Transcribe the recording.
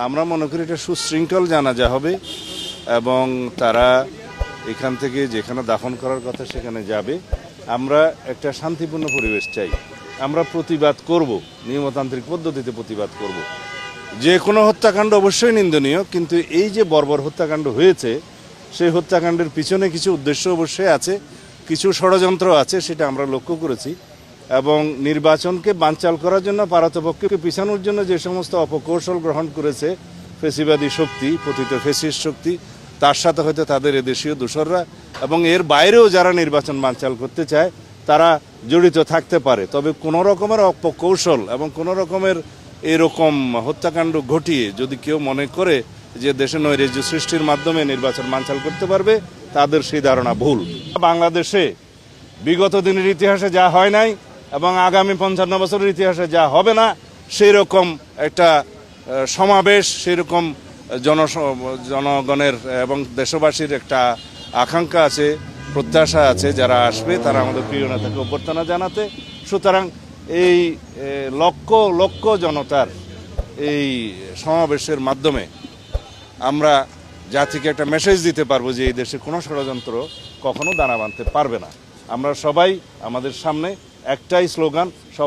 আমরা মনে করি এটা সুশৃঙ্খল জানাজা হবে এবং তারা এখান থেকে যেখানে দাফন করার কথা সেখানে যাবে। আমরা একটা শান্তিপূর্ণ পরিবেশ চাই। আমরা প্রতিবাদ করব, নিয়মতান্ত্রিক পদ্ধতিতে প্রতিবাদ করব। যে কোনো হত্যাকাণ্ড অবশ্যই নিন্দনীয়, কিন্তু এই যে বর্বর হত্যাকাণ্ড হয়েছে সেই হত্যাকাণ্ডের পিছনে কিছু উদ্দেশ্য অবশ্যই আছে, কিছু ষড়যন্ত্র আছে, সেটা আমরা লক্ষ্য করেছি। এবং নির্বাচনকে বানচাল করার জন্য, পারতপক্ষকে পিছানোর জন্য যে সমস্ত অপকৌশল গ্রহণ করেছে ফেসিবাদী শক্তি, পতিত ফেসিস্ট শক্তি, তার সাথে হয়তো তাদের এদেশীয় দোসররা এবং এর বাইরেও যারা নির্বাচন বানচাল করতে চায় তারা জড়িত থাকতে পারে। তবে কোনো রকমের অপকৌশল এবং কোনো রকমের এরকম হত্যাকাণ্ড ঘটিয়ে যদি কেউ মনে করে যে দেশে নৈরাজ্য সৃষ্টির মাধ্যমে নির্বাচন বানচাল করতে পারবে, তাদের সেই ধারণা ভুল। বাংলাদেশে বিগত দিনের ইতিহাসে যা হয় নাই এবং আগামী 55 বছরের ইতিহাসে যা হবে না, সেই রকম একটা সমাবেশ, সেই রকম জনগণের এবং দেশবাসীর একটা আকাঙ্ক্ষা আছে, প্রত্যাশা আছে। যারা আসবে তারা আমাদের প্রিয় নেতাকে অভ্যর্থনা জানাতে। সুতরাং এই লক্ষ লক্ষ জনতার এই সমাবেশের মাধ্যমে আমরা জাতিকে একটা মেসেজ দিতে পারবো যে এই দেশে কোনো ষড়যন্ত্র কখনো দানা বাঁধতে পারবে না। আমরা সবাই, আমাদের সামনে একটাই স্লোগান,